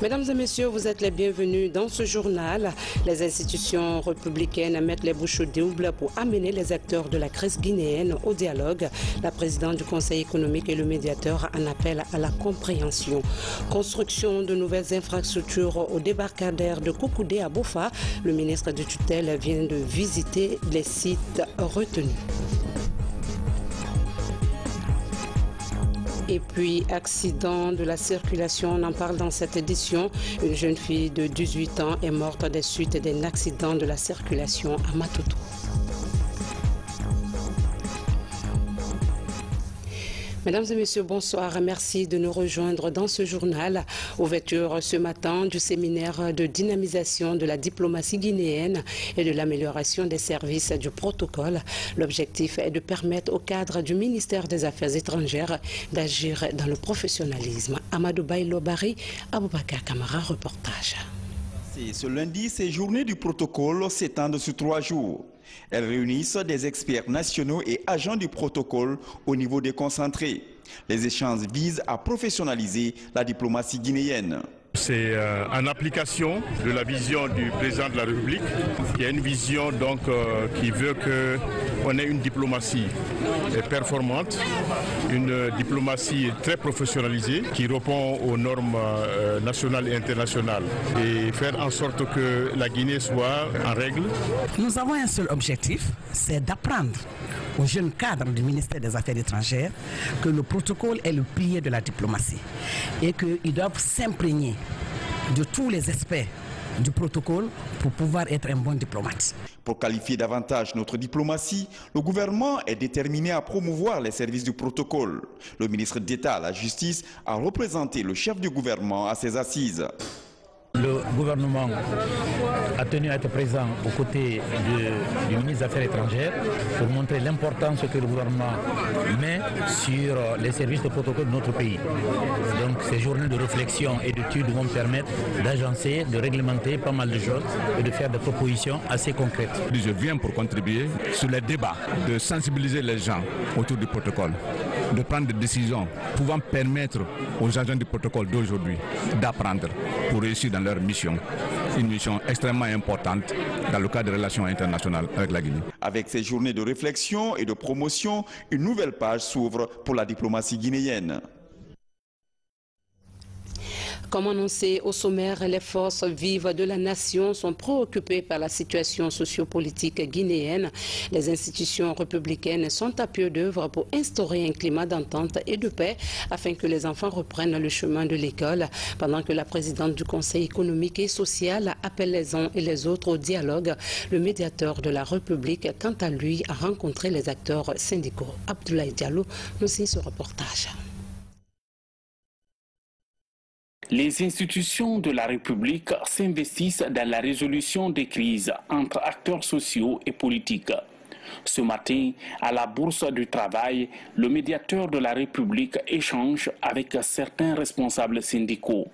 Mesdames et messieurs, vous êtes les bienvenus dans ce journal. Les institutions républicaines mettent les bouchées doubles pour amener les acteurs de la crise guinéenne au dialogue. La présidente du Conseil économique et le médiateur en appellent à la compréhension. Construction de nouvelles infrastructures au débarcadère de Koukoudé à Boufa. Le ministre de tutelle vient de visiter les sites retenus. Et puis, accident de la circulation, on en parle dans cette édition. Une jeune fille de 18 ans est morte des suites d'un accident de la circulation à Matoto. Mesdames et messieurs, bonsoir. Merci de nous rejoindre dans ce journal. Ouverture ce matin du séminaire de dynamisation de la diplomatie guinéenne et de l'amélioration des services du protocole. L'objectif est de permettre au cadre du ministère des Affaires étrangères d'agir dans le professionnalisme. Amadou Bailo Bari, Aboubakar Kamara, reportage. Ce lundi, ces journées du protocole s'étendent sur 3 jours. Elles réunissent des experts nationaux et agents du protocole au niveau des concentrés. Les échanges visent à professionnaliser la diplomatie guinéenne. C'est en application de la vision du président de la République, qui a une vision donc qui veut qu'on ait une diplomatie performante, une diplomatie très professionnalisée qui répond aux normes nationales et internationales et faire en sorte que la Guinée soit en règle. Nous avons un seul objectif, c'est d'apprendre aux jeunes cadres du ministère des Affaires étrangères que le protocole est le pilier de la diplomatie et qu'ils doivent s'imprégner de tous les aspects du protocole pour pouvoir être un bon diplomate. Pour qualifier davantage notre diplomatie, le gouvernement est déterminé à promouvoir les services du protocole. Le ministre d'État à la Justice a représenté le chef du gouvernement à ses assises. Le gouvernement a tenu à être présent aux côtés du ministre des Affaires étrangères pour montrer l'importance que le gouvernement met sur les services de protocole de notre pays. Donc ces journées de réflexion et d'études vont permettre d'agencer, de réglementer pas mal de choses et de faire des propositions assez concrètes. Je viens pour contribuer sur les débats, de sensibiliser les gens autour du protocole, de prendre des décisions pouvant permettre aux agents du protocole d'aujourd'hui d'apprendre pour réussir dans leur mission. Une mission extrêmement importante dans le cadre des relations internationales avec la Guinée. Avec ces journées de réflexion et de promotion, une nouvelle page s'ouvre pour la diplomatie guinéenne. Comme annoncé au sommaire, les forces vives de la nation sont préoccupées par la situation sociopolitique guinéenne. Les institutions républicaines sont à pied d'œuvre pour instaurer un climat d'entente et de paix afin que les enfants reprennent le chemin de l'école. Pendant que la présidente du Conseil économique et social appelle les uns et les autres au dialogue, le médiateur de la République, quant à lui, a rencontré les acteurs syndicaux. Abdoulaye Diallo nous signe ce reportage. Les institutions de la République s'investissent dans la résolution des crises entre acteurs sociaux et politiques. Ce matin, à la Bourse du Travail, le médiateur de la République échange avec certains responsables syndicaux.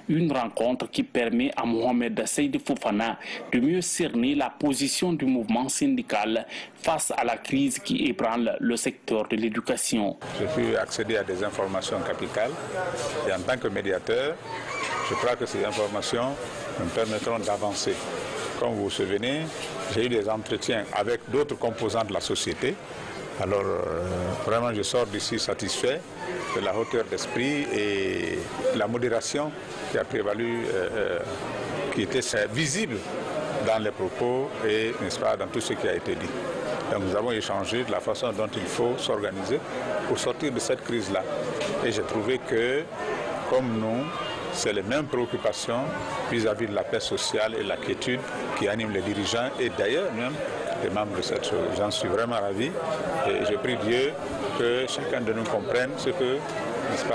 Une rencontre qui permet à Mohamed Seyd Fofana de mieux cerner la position du mouvement syndical face à la crise qui ébranle le secteur de l'éducation. J'ai pu accéder à des informations capitales et en tant que médiateur, je crois que ces informations me permettront d'avancer. Comme vous vous souvenez, j'ai eu des entretiens avec d'autres composants de la société. Alors vraiment je sors d'ici satisfait de la hauteur d'esprit et la modération qui a prévalu, qui était visible dans les propos et n'est-ce pas, dans tout ce qui a été dit. Donc nous avons échangé de la façon dont il faut s'organiser pour sortir de cette crise-là. Et j'ai trouvé que, comme nous, c'est les mêmes préoccupations vis-à-vis de la paix sociale et la quiétude qui animent les dirigeants et d'ailleurs même les membres de cette chose. J'en suis vraiment ravi et je prie Dieu que chacun de nous comprenne ce que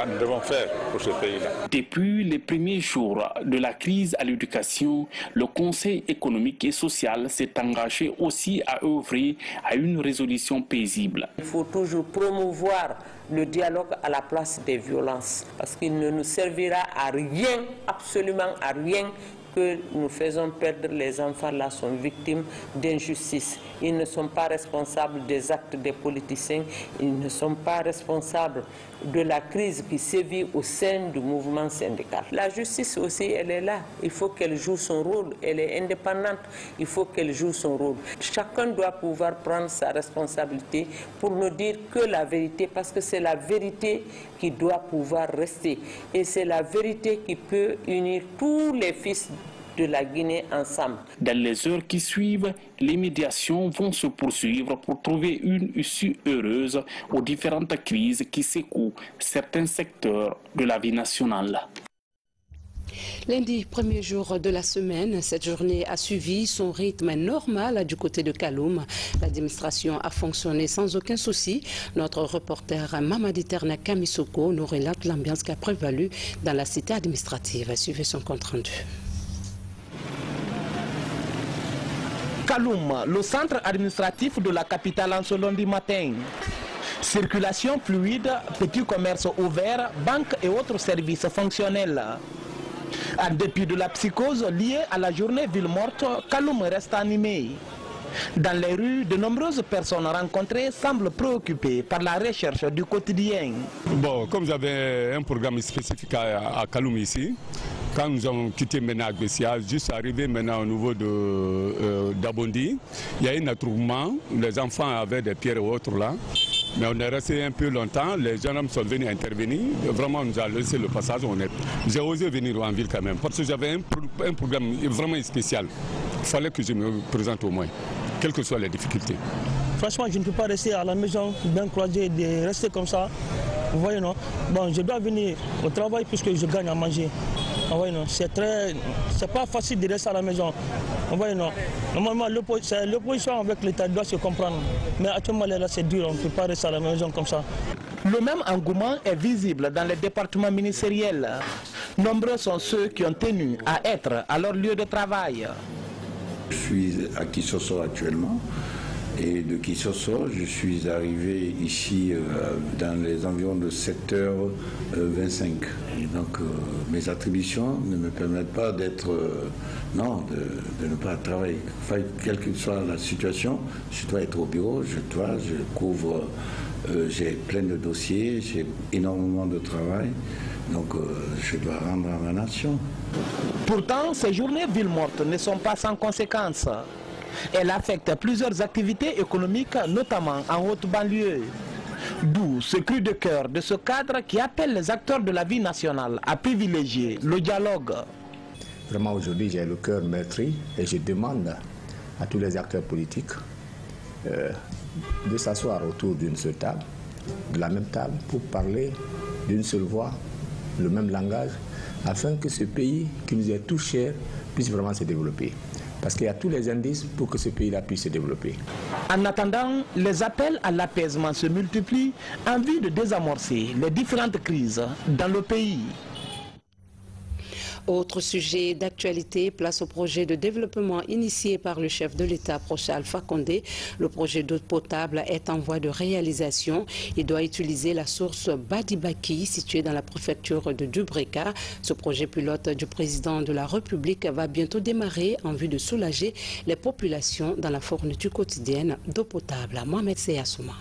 nous devons faire pour ce pays-là. Depuis les premiers jours de la crise à l'éducation, le Conseil économique et social s'est engagé aussi à œuvrer à une résolution paisible. Il faut toujours promouvoir le dialogue à la place des violences parce qu'il ne nous servira à rien, absolument à rien, que nous faisons perdre les enfants là sont victimes d'injustice. Ils ne sont pas responsables des actes des politiciens, ils ne sont pas responsables de la crise qui sévit au sein du mouvement syndical. La justice aussi, elle est là. Il faut qu'elle joue son rôle. Elle est indépendante. Il faut qu'elle joue son rôle. Chacun doit pouvoir prendre sa responsabilité pour ne dire que la vérité, parce que c'est la vérité qui doit pouvoir rester. Et c'est la vérité qui peut unir tous les fils de la Guinée ensemble. Dans les heures qui suivent, les médiations vont se poursuivre pour trouver une issue heureuse aux différentes crises qui secouent certains secteurs de la vie nationale. Lundi, premier jour de la semaine, cette journée a suivi son rythme normal du côté de Kaloum. L'administration a fonctionné sans aucun souci. Notre reporter Mamadi Terna Kamisoko nous relate l'ambiance qui a prévalu dans la cité administrative. Suivez son compte rendu. Kaloum, le centre administratif de la capitale en ce lundi matin. Circulation fluide, petits commerces ouverts, banques et autres services fonctionnels. En dépit de la psychose liée à la journée ville morte, Kaloum reste animé. Dans les rues, de nombreuses personnes rencontrées semblent préoccupées par la recherche du quotidien. Bon, comme j'avais un programme spécifique à Kaloum ici, quand nous avons quitté maintenant Bessia, juste arrivé maintenant au niveau d'Abondi, il y a un attroupement, les enfants avaient des pierres et autres là, mais on est resté un peu longtemps, les gendarmes sont venus intervenir, vraiment on nous a laissé le passage, j'ai osé venir en ville quand même, parce que j'avais un programme vraiment spécial, il fallait que je me présente au moins, quelles que soient les difficultés. Franchement, je ne peux pas rester à la maison, bien croisé, de rester comme ça. Vous voyez, non? Bon, je dois venir au travail puisque je gagne à manger. Vous voyez, non? C'est pas facile de rester à la maison. Vous voyez, non? Normalement, l'opposition avec l'État doit se comprendre. Mais actuellement, là, c'est dur, on ne peut pas rester à la maison comme ça. Le même engouement est visible dans les départements ministériels. Nombreux sont ceux qui ont tenu à être à leur lieu de travail. Je suis à Kisosso actuellement. Et de Kisosso, je suis arrivé ici dans les environs de 7h25. Et donc mes attributions ne me permettent pas d'être, de ne pas travailler. Quelle que soit la situation, je dois être au bureau, je couvre, j'ai plein de dossiers, j'ai énormément de travail. Donc je dois rendre à ma nation. Pourtant, ces journées ville morte ne sont pas sans conséquences. Elle affecte plusieurs activités économiques, notamment en haute banlieue. D'où ce cri de cœur de ce cadre qui appelle les acteurs de la vie nationale à privilégier le dialogue. Vraiment aujourd'hui j'ai le cœur meurtri et je demande à tous les acteurs politiques de s'asseoir autour d'une seule table, de la même table, pour parler d'une seule voix, le même langage, afin que ce pays qui nous est tout cher puisse vraiment se développer. Parce qu'il y a tous les indices pour que ce pays-là puisse se développer. En attendant, les appels à l'apaisement se multiplient en vue de désamorcer les différentes crises dans le pays. Autre sujet d'actualité, place au projet de développement initié par le chef de l'État proche Alpha Condé. Le projet d'eau potable est en voie de réalisation. Il doit utiliser la source Badibaki située dans la préfecture de Dubreka. Ce projet pilote du président de la République va bientôt démarrer en vue de soulager les populations dans la fourniture quotidienne d'eau potable. Mohamed Seyassouma.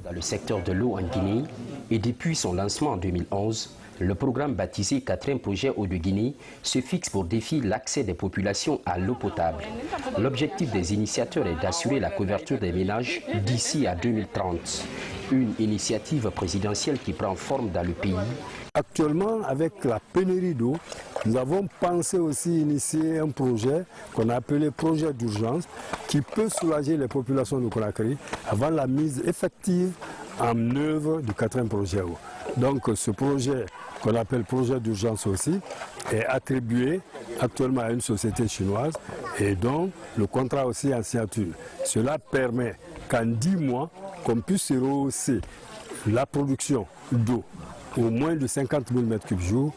Dans le secteur de l'eau en Guinée et depuis son lancement en 2011, le programme baptisé 4e projet Eau de Guinée se fixe pour défi l'accès des populations à l'eau potable. L'objectif des initiateurs est d'assurer la couverture des ménages d'ici à 2030. Une initiative présidentielle qui prend forme dans le pays. Actuellement, avec la pénurie d'eau, nous avons pensé aussi initier un projet qu'on a appelé projet d'urgence qui peut soulager les populations de Conakry avant la mise effective en œuvre du 4e projet eau. Donc ce projet qu'on appelle projet d'urgence aussi est attribué actuellement à une société chinoise et donc le contrat aussi en signature. Cela permet qu'en 10 mois qu'on puisse rehausser la production d'eau au moins de 50 000 m3 jour.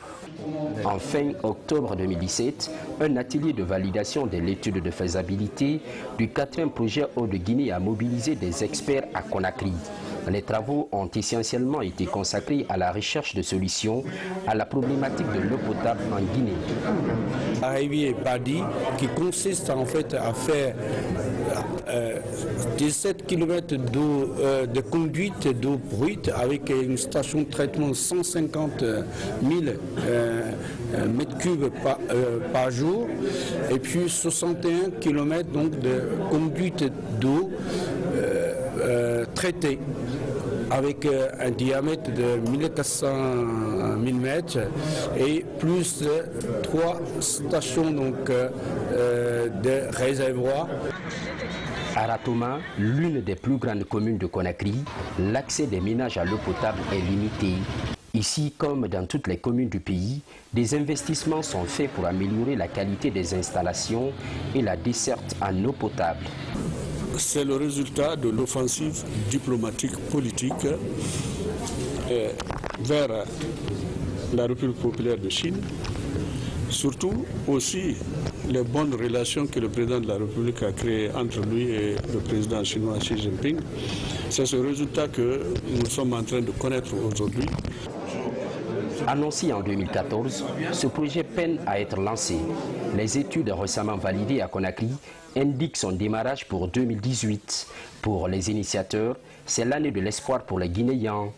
En fin octobre 2017, un atelier de validation de l'étude de faisabilité du 4e projet Eau de Guinée a mobilisé des experts à Conakry. Les travaux ont essentiellement été consacrés à la recherche de solutions à la problématique de l'eau potable en Guinée. La rivière Badi, qui consiste en fait à faire 17 km d'eau de conduite d'eau brute avec une station de traitement de 150 000 mètres cubes par jour, et puis 61 km donc de conduite d'eau traitée avec un diamètre de 1400 mm et plus de 3 stations donc, de réservoirs. À Ratoma, l'une des plus grandes communes de Conakry, l'accès des ménages à l'eau potable est limité. Ici, comme dans toutes les communes du pays, des investissements sont faits pour améliorer la qualité des installations et la desserte en eau potable. C'est le résultat de l'offensive diplomatique politique vers la République populaire de Chine, surtout aussi les bonnes relations que le président de la République a créées entre lui et le président chinois Xi Jinping. C'est ce résultat que nous sommes en train de connaître aujourd'hui. Annoncé en 2014, ce projet peine à être lancé. Les études récemment validées à Conakry indiquent son démarrage pour 2018. Pour les initiateurs, c'est l'année de l'espoir pour les Guinéens.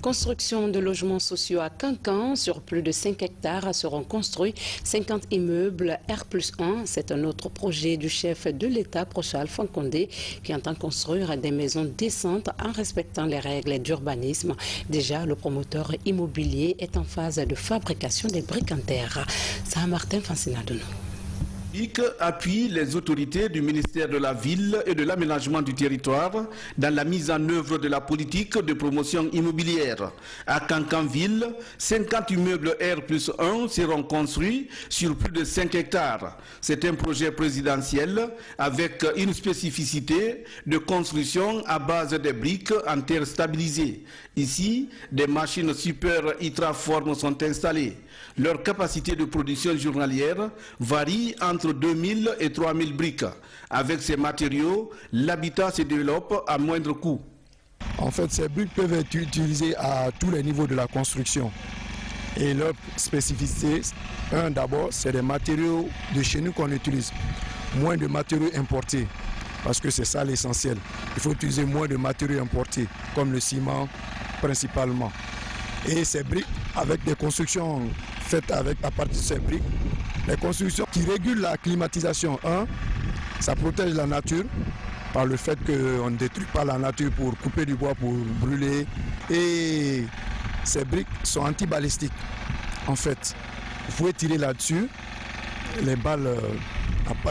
Construction de logements sociaux à Cancan. Sur plus de 5 hectares seront construits 50 immeubles R+1. C'est un autre projet du chef de l'État, Procha Alpha Condé, qui entend construire des maisons décentes en respectant les règles d'urbanisme. Déjà, le promoteur immobilier est en phase de fabrication des briques en terre. Saint-Martin Fansinadono appuie les autorités du ministère de la Ville et de l'Aménagement du Territoire dans la mise en œuvre de la politique de promotion immobilière. À Cancanville, 50 immeubles R+1 seront construits sur plus de 5 hectares. C'est un projet présidentiel avec une spécificité de construction à base de briques en terre stabilisée. Ici, des machines super hydraformes sont installées. Leur capacité de production journalière varie entre 2000 et 3000 briques. Avec ces matériaux, l'habitat se développe à moindre coût. En fait, ces briques peuvent être utilisées à tous les niveaux de la construction. Et leur spécificité, d'abord, c'est des matériaux de chez nous qu'on utilise. Moins de matériaux importés, parce que c'est ça l'essentiel. Il faut utiliser moins de matériaux importés, comme le ciment principalement. Et ces briques, avec des constructions faites à partir de ces briques, les constructions qui régulent la climatisation, ça protège la nature par le fait qu'on ne détruit pas la nature pour couper du bois, pour brûler. Et ces briques sont antibalistiques. En fait, vous pouvez tirer là-dessus, les balles,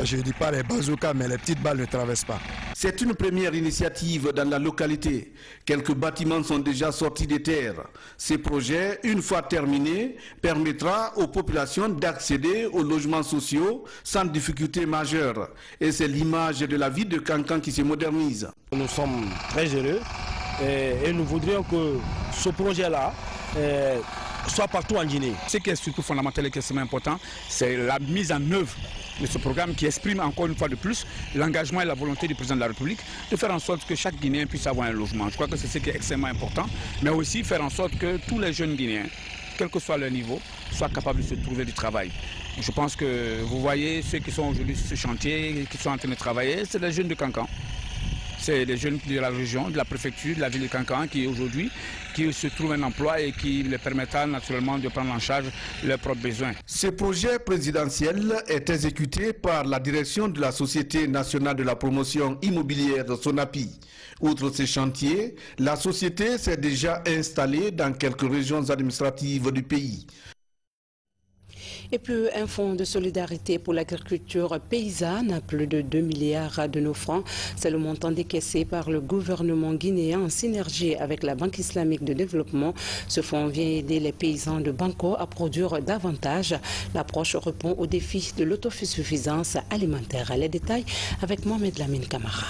je ne dis pas les bazookas, mais les petites balles ne traversent pas. C'est une première initiative dans la localité. Quelques bâtiments sont déjà sortis des terres. Ce projet, une fois terminé, permettra aux populations d'accéder aux logements sociaux sans difficulté majeure. Et c'est l'image de la ville de Cancan qui se modernise. Nous sommes très heureux et nous voudrions que ce projet-là soit partout en Guinée. Ce qui est surtout fondamental et qui est extrêmement important, c'est la mise en œuvre de ce programme qui exprime encore une fois de plus l'engagement et la volonté du président de la République de faire en sorte que chaque Guinéen puisse avoir un logement. Je crois que c'est ce qui est extrêmement important, mais aussi faire en sorte que tous les jeunes Guinéens, quel que soit leur niveau, soient capables de se trouver du travail. Je pense que vous voyez ceux qui sont aujourd'hui sur ce chantier, qui sont en train de travailler, c'est les jeunes de Cancan. C'est les jeunes de la région, de la préfecture, de la ville de Cancan qui aujourd'hui se trouvent un emploi et qui les permettra naturellement de prendre en charge leurs propres besoins. Ce projet présidentiel est exécuté par la direction de la Société nationale de la promotion immobilière de Sonapi. Outre ces chantiers, la société s'est déjà installée dans quelques régions administratives du pays. Et puis un fonds de solidarité pour l'agriculture paysanne, plus de 2 milliards de nos francs. C'est le montant décaissé par le gouvernement guinéen en synergie avec la Banque islamique de développement. Ce fonds vient aider les paysans de Banco à produire davantage. L'approche répond au défi de l'autosuffisance alimentaire. Les détails avec Mohamed Lamine Camara.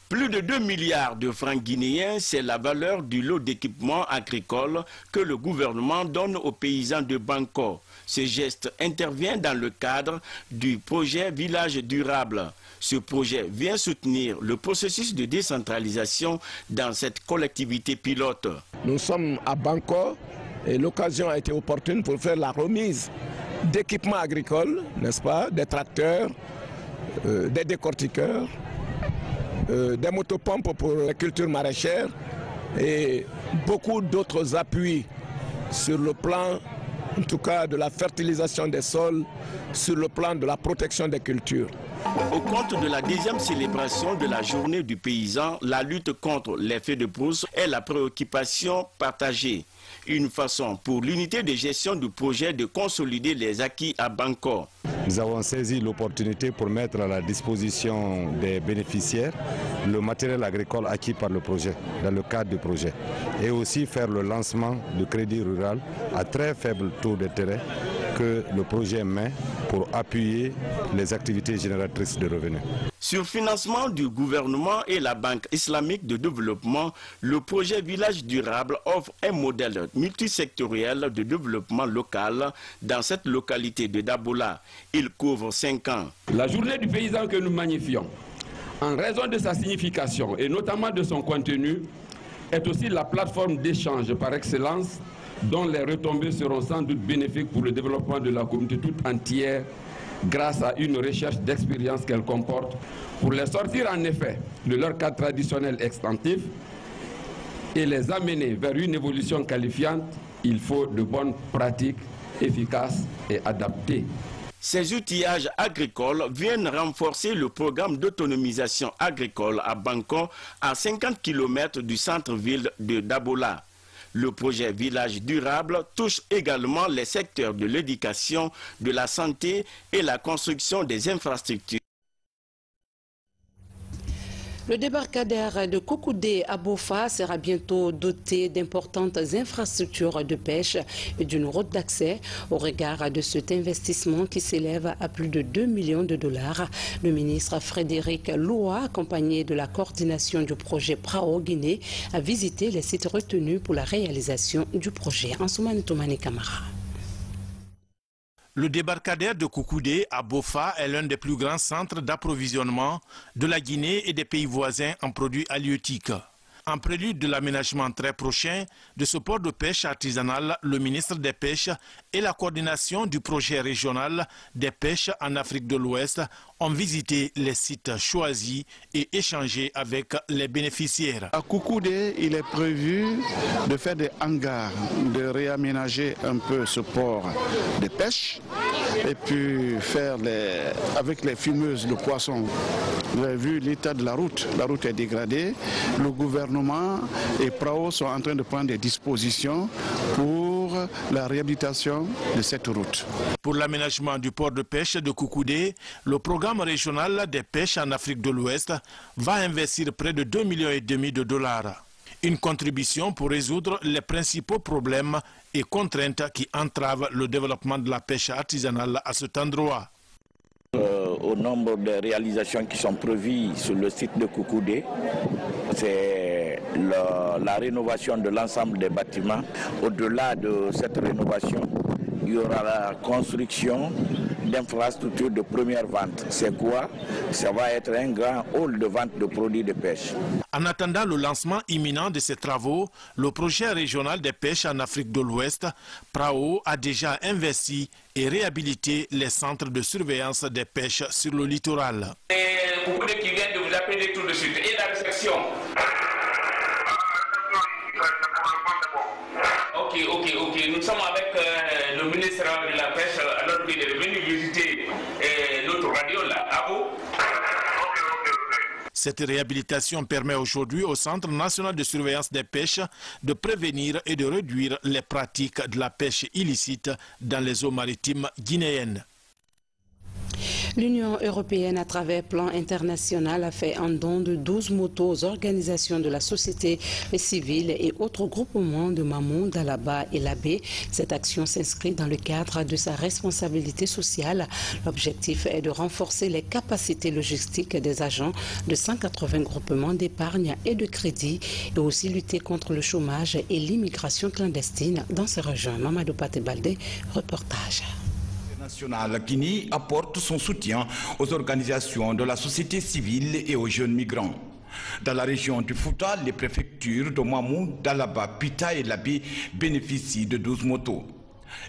Plus de 2 milliards de francs guinéens, c'est la valeur du lot d'équipements agricoles que le gouvernement donne aux paysans de Banco. Ce geste intervient dans le cadre du projet Village durable. Ce projet vient soutenir le processus de décentralisation dans cette collectivité pilote. Nous sommes à Banco et l'occasion a été opportune pour faire la remise d'équipements agricoles, n'est-ce pas, des tracteurs, des décortiqueurs, des motopompes pour la culture maraîchère et beaucoup d'autres appuis sur le plan, en tout cas, de la fertilisation des sols, sur le plan de la protection des cultures. Au compte de la deuxième célébration de la journée du paysan, la lutte contre les feux de brousse est la préoccupation partagée. Une façon pour l'unité de gestion du projet de consolider les acquis à Banco. Nous avons saisi l'opportunité pour mettre à la disposition des bénéficiaires le matériel agricole acquis par le projet, dans le cadre du projet. Et aussi faire le lancement du crédit rural à très faible taux d'intérêt que le projet met pour appuyer les activités génératrices de revenus. Sur financement du gouvernement et la Banque islamique de développement, le projet Village durable offre un modèle multisectoriel de développement local dans cette localité de Dabola. Il couvre 5 ans. La journée du paysan que nous magnifions, en raison de sa signification et notamment de son contenu, est aussi la plateforme d'échange par excellence dont les retombées seront sans doute bénéfiques pour le développement de la communauté toute entière grâce à une recherche d'expérience qu'elle comporte pour les sortir en effet de leur cadre traditionnel extensif et les amener vers une évolution qualifiante. Il faut de bonnes pratiques efficaces et adaptées. Ces outillages agricoles viennent renforcer le programme d'autonomisation agricole à Banco, à 50 km du centre-ville de Dabola. Le projet Village durable touche également les secteurs de l'éducation, de la santé et la construction des infrastructures. Le débarcadère de Kokoudé à Bofa sera bientôt doté d'importantes infrastructures de pêche et d'une route d'accès. Au regard de cet investissement qui s'élève à plus de 2 millions de dollars, le ministre Frédéric Loua, accompagné de la coordination du projet Prao Guinée, a visité les sites retenus pour la réalisation du projet. Ansoumane Toumane Kamara. Le débarcadère de Kokoudé à Bofa est l'un des plus grands centres d'approvisionnement de la Guinée et des pays voisins en produits halieutiques. En prélude de l'aménagement très prochain de ce port de pêche artisanal, le ministre des Pêches et la coordination du projet régional des pêches en Afrique de l'Ouest ont visité les sites choisis et échangé avec les bénéficiaires. À Kokoudé, il est prévu de faire des hangars, de réaménager un peu ce port de pêche et puis faire avec les fumeuses de poissons. Vous avez vu l'état de la route est dégradée. Le gouvernement et Prao sont en train de prendre des dispositions pour la réhabilitation de cette route. Pour l'aménagement du port de pêche de Kokoudé, le programme régional des pêches en Afrique de l'Ouest va investir près de 2,5 millions de dollars. Une contribution pour résoudre les principaux problèmes et contraintes qui entravent le développement de la pêche artisanale à cet endroit. Au nombre de réalisations qui sont prévues sur le site de Kokoudé, c'est la rénovation de l'ensemble des bâtiments. Au-delà de cette rénovation, il y aura la construction d'infrastructures de première vente. C'est quoi? Ça va être un grand hall de vente de produits de pêche. En attendant le lancement imminent de ces travaux, le projet régional des pêches en Afrique de l'Ouest, Prao, a déjà investi et réhabilité les centres de surveillance des pêches sur le littoral. Beaucoup de qui viennent de vous appeler tout de suite. Et la réception. Ok. Nous sommes avec le ministre de la Pêche alors qu'il est venu visiter notre radio là. À vous. Cette réhabilitation permet aujourd'hui au Centre national de surveillance des pêches de prévenir et de réduire les pratiques de la pêche illicite dans les eaux maritimes guinéennes. L'Union européenne, à travers Plan International, a fait un don de 12 motos aux organisations de la société civile et autres groupements de Mamou, Dalaba et Labé. Cette action s'inscrit dans le cadre de sa responsabilité sociale. L'objectif est de renforcer les capacités logistiques des agents de 180 groupements d'épargne et de crédit et aussi lutter contre le chômage et l'immigration clandestine dans ces régions. Mamadou Patebalde, reportage. international Guinée apporte son soutien aux organisations de la société civile et aux jeunes migrants. Dans la région du Fouta, les préfectures de Mamou, d'Alaba, Pita et Labé bénéficient de 12 motos.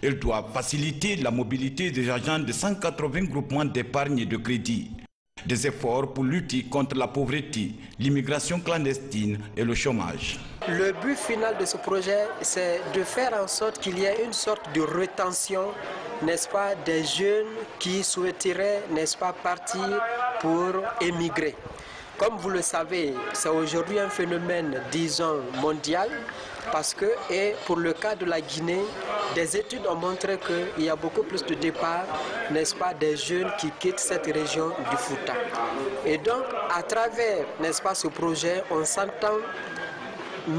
Elles doivent faciliter la mobilité des agents de 180 groupements d'épargne et de crédit. Des efforts pour lutter contre la pauvreté, l'immigration clandestine et le chômage. Le but final de ce projet, c'est de faire en sorte qu'il y ait une sorte de rétention, n'est-ce pas, des jeunes qui souhaiteraient, n'est-ce pas, partir pour émigrer. Comme vous le savez, c'est aujourd'hui un phénomène, disons, mondial, parce que, et pour le cas de la Guinée, des études ont montré qu'il y a beaucoup plus de départs, n'est-ce pas, des jeunes qui quittent cette région du Fouta. Et donc, à travers, n'est-ce pas, ce projet, on s'entend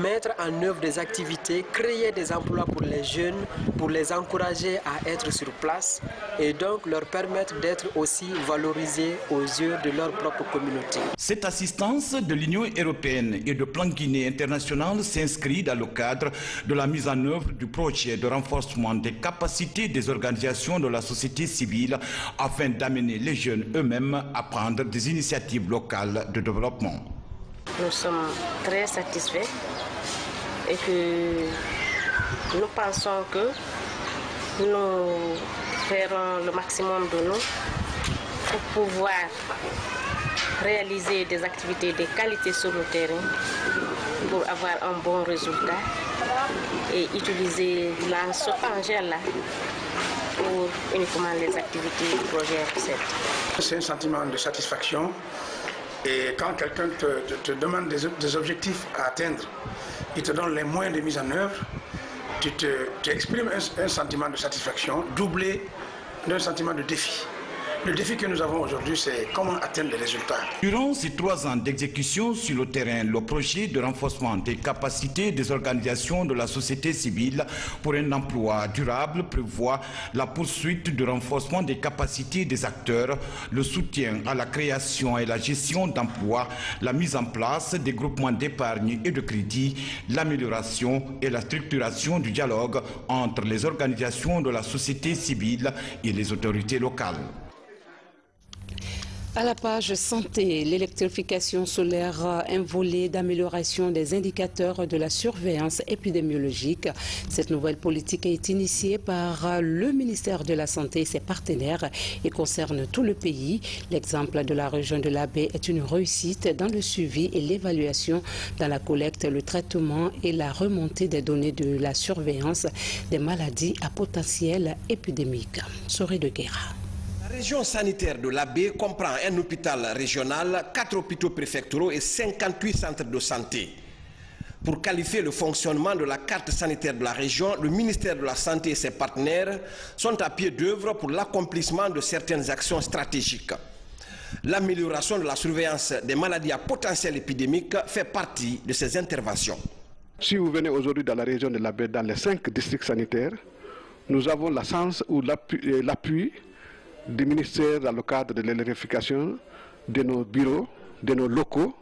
mettre en œuvre des activités, créer des emplois pour les jeunes, pour les encourager à être sur place et donc leur permettre d'être aussi valorisés aux yeux de leur propre communauté. Cette assistance de l'Union européenne et de Plan Guinée international s'inscrit dans le cadre de la mise en œuvre du projet de renforcement des capacités des organisations de la société civile afin d'amener les jeunes eux-mêmes à prendre des initiatives locales de développement. Nous sommes très satisfaits et que nous pensons que nous ferons le maximum de nous pour pouvoir réaliser des activités de qualité sur le terrain pour avoir un bon résultat et utiliser ce tangent-là pour uniquement les activités du projet RP7. C'est un sentiment de satisfaction. Et quand quelqu'un te demande des objectifs à atteindre, il te donne les moyens de mise en œuvre, tu exprimes un sentiment de satisfaction doublé d'un sentiment de défi. Le défi que nous avons aujourd'hui, c'est comment atteindre les résultats. Durant ces 3 ans d'exécution sur le terrain, le projet de renforcement des capacités des organisations de la société civile pour un emploi durable prévoit la poursuite du renforcement des capacités des acteurs, le soutien à la création et la gestion d'emplois, la mise en place des groupements d'épargne et de crédit, l'amélioration et la structuration du dialogue entre les organisations de la société civile et les autorités locales. À la page santé, l'électrification solaire, un volet d'amélioration des indicateurs de la surveillance épidémiologique. Cette nouvelle politique est initiée par le ministère de la Santé et ses partenaires et concerne tout le pays. L'exemple de la région de l'Abbé est une réussite dans le suivi et l'évaluation dans la collecte, le traitement et la remontée des données de la surveillance des maladies à potentiel épidémique. Soré de Guerra. La région sanitaire de l'Abbé comprend un hôpital régional, 4 hôpitaux préfectoraux et 58 centres de santé. Pour qualifier le fonctionnement de la carte sanitaire de la région, le ministère de la Santé et ses partenaires sont à pied d'œuvre pour l'accomplissement de certaines actions stratégiques. L'amélioration de la surveillance des maladies à potentiel épidémique fait partie de ces interventions. Si vous venez aujourd'hui dans la région de l'Abbé, dans les 5 districts sanitaires, nous avons la chance ou l'appui du ministère dans le cadre de l'électrification de nos bureaux, de nos locaux,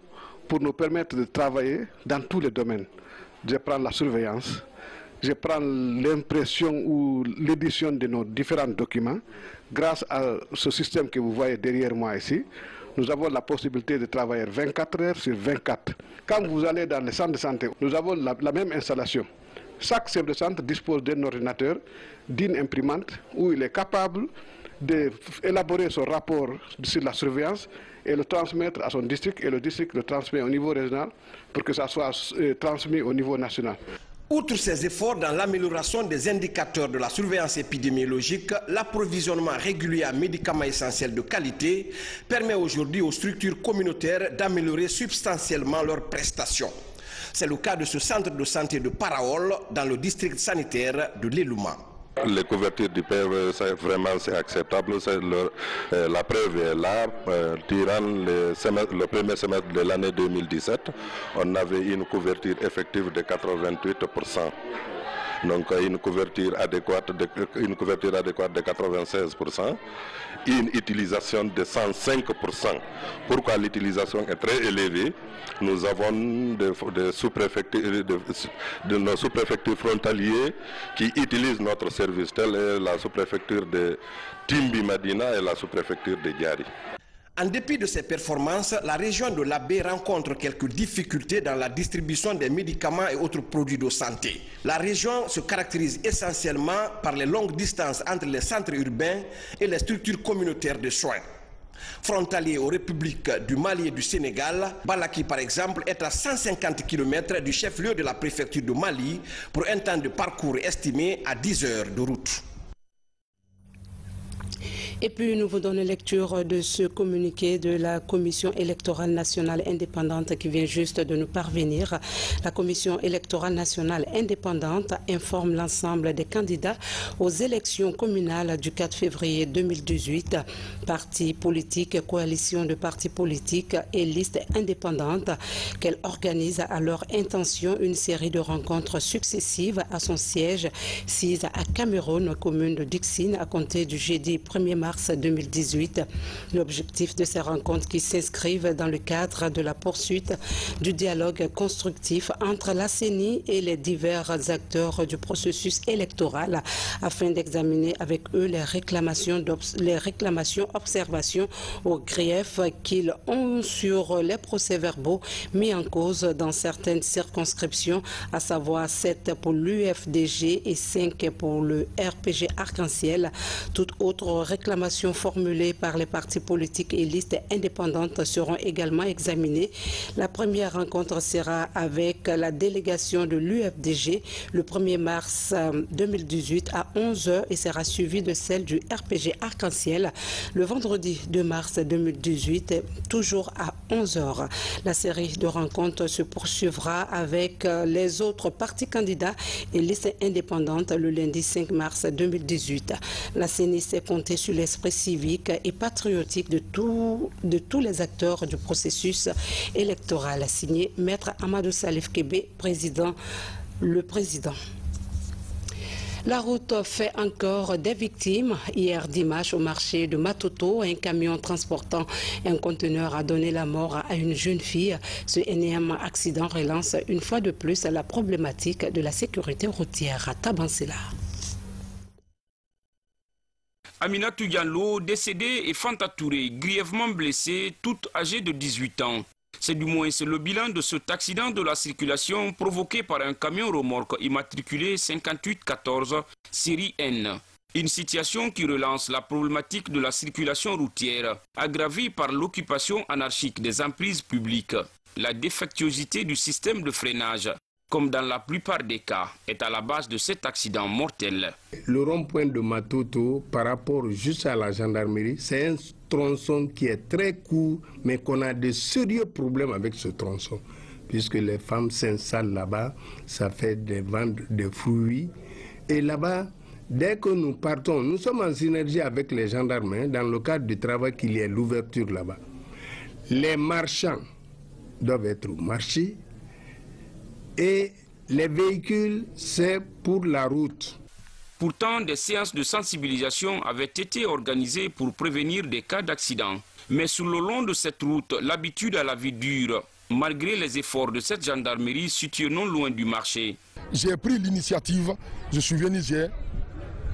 pour nous permettre de travailler dans tous les domaines. Je prends la surveillance, je prends l'impression ou l'édition de nos différents documents. Grâce à ce système que vous voyez derrière moi ici, nous avons la possibilité de travailler 24 heures sur 24. Quand vous allez dans les centres de santé, nous avons la même installation. Chaque chef de centre dispose d'un ordinateur, d'une imprimante, où il est capable d'élaborer son rapport sur la surveillance et le transmettre à son district, et le district le transmet au niveau régional pour que ça soit transmis au niveau national. Outre ces efforts dans l'amélioration des indicateurs de la surveillance épidémiologique, l'approvisionnement régulier en médicaments essentiels de qualité permet aujourd'hui aux structures communautaires d'améliorer substantiellement leurs prestations. C'est le cas de ce centre de santé de Paraol dans le district sanitaire de l'Elouma. Les couvertures du PV, vraiment c'est acceptable, la preuve est là. Durant le premier semestre de l'année 2017, on avait une couverture effective de 88%. donc une couverture adéquate de 96%, une utilisation de 105%. Pourquoi l'utilisation est très élevée? Nous avons des sous-préfectures, de nos sous-préfectures frontaliers qui utilisent notre service, telle est la sous-préfecture de Timbi Madina et la sous-préfecture de Diari. En dépit de ces performances, la région de l'Abbé rencontre quelques difficultés dans la distribution des médicaments et autres produits de santé. La région se caractérise essentiellement par les longues distances entre les centres urbains et les structures communautaires de soins. Frontalier aux républiques du Mali et du Sénégal, Balaki par exemple est à 150 km du chef-lieu de la préfecture de Mali pour un temps de parcours estimé à 10 heures de route. Et puis nous vous donnons lecture de ce communiqué de la Commission électorale nationale indépendante qui vient juste de nous parvenir. La Commission électorale nationale indépendante informe l'ensemble des candidats aux élections communales du 4 février 2018. Partis politiques, coalitions de partis politiques et listes indépendantes qu'elle organise à leur intention une série de rencontres successives à son siège, sise à Cameroun, commune de Dixine, à compter du jeudi 1er mars 2018. L'objectif de ces rencontres qui s'inscrivent dans le cadre de la poursuite du dialogue constructif entre la CENI et les divers acteurs du processus électoral afin d'examiner avec eux les réclamations, observations aux griefs qu'ils ont sur les procès-verbaux mis en cause dans certaines circonscriptions, à savoir 7 pour l'UFDG et 5 pour le RPG Arc-en-Ciel. Toute autre réclamation formulées par les partis politiques et listes indépendantes seront également examinées. La première rencontre sera avec la délégation de l'UFDG le 1er mars 2018 à 11 h et sera suivie de celle du RPG Arc-en-Ciel le vendredi 2 mars 2018, toujours à 11 h. La série de rencontres se poursuivra avec les autres partis candidats et listes indépendantes le lundi 5 mars 2018. La CENI s'est comptée sur l'esprit civique et patriotique de tous les acteurs du processus électoral. Signé Maître Amadou Salif Kébé, le président. La route fait encore des victimes. Hier dimanche au marché de Matoto, un camion transportant un conteneur a donné la mort à une jeune fille. Ce énième accident relance une fois de plus la problématique de la sécurité routière à Tabansela. Aminatou Diallo, décédée, et Fanta Touré, grièvement blessée, toutes âgées de 18 ans. C'est du moins le bilan de cet accident de la circulation provoqué par un camion remorque immatriculé 5814 série N. Une situation qui relance la problématique de la circulation routière, aggravée par l'occupation anarchique des emprises publiques. La défectuosité du système de freinage, comme dans la plupart des cas, est à la base de cet accident mortel. Le rond-point de Matoto, par rapport juste à la gendarmerie, c'est un tronçon qui est très court, mais qu'on a de sérieux problèmes avec ce tronçon, puisque les femmes s'installent là-bas, ça fait des ventes de fruits. Et là-bas, dès que nous partons, nous sommes en synergie avec les gendarmes, dans le cadre du travail qu'il y ait l'ouverture là-bas. Les marchands doivent être au marché, et les véhicules, c'est pour la route. Pourtant, des séances de sensibilisation avaient été organisées pour prévenir des cas d'accident. Mais sur le long de cette route, l'habitude à la vie dure, malgré les efforts de cette gendarmerie située non loin du marché. J'ai pris l'initiative, je suis venu,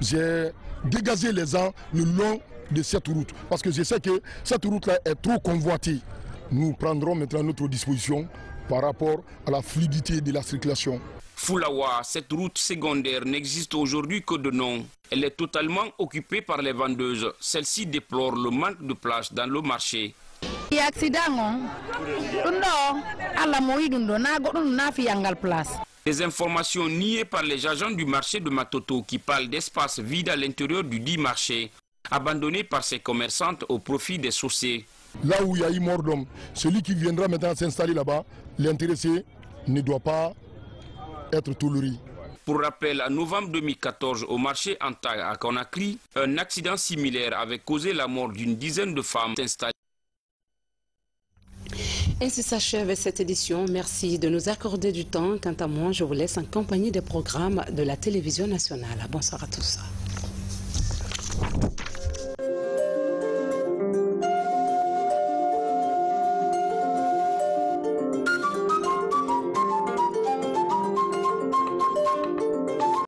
j'ai dégagé les gens le long de cette route. Parce que je sais que cette route-là est trop convoitée. Nous prendrons maintenant notre disposition par rapport à la fluidité de la circulation. Foulawa, cette route secondaire n'existe aujourd'hui que de nom. Elle est totalement occupée par les vendeuses. Celles-ci déplorent le manque de place dans le marché. Des informations niées par les agents du marché de Matoto qui parlent d'espaces vides à l'intérieur du dit marché, abandonnés par ces commerçantes au profit des sauciers. Là où il y a eu mort d'homme, celui qui viendra maintenant s'installer là-bas, l'intéressé ne doit pas être toléré. Pour rappel, en novembre 2014, au marché Antag à Conakry, un accident similaire avait causé la mort d'une dizaine de femmes installées. Ainsi s'achève cette édition. Merci de nous accorder du temps. Quant à moi, je vous laisse en compagnie des programmes de la télévision nationale. Bonsoir à tous.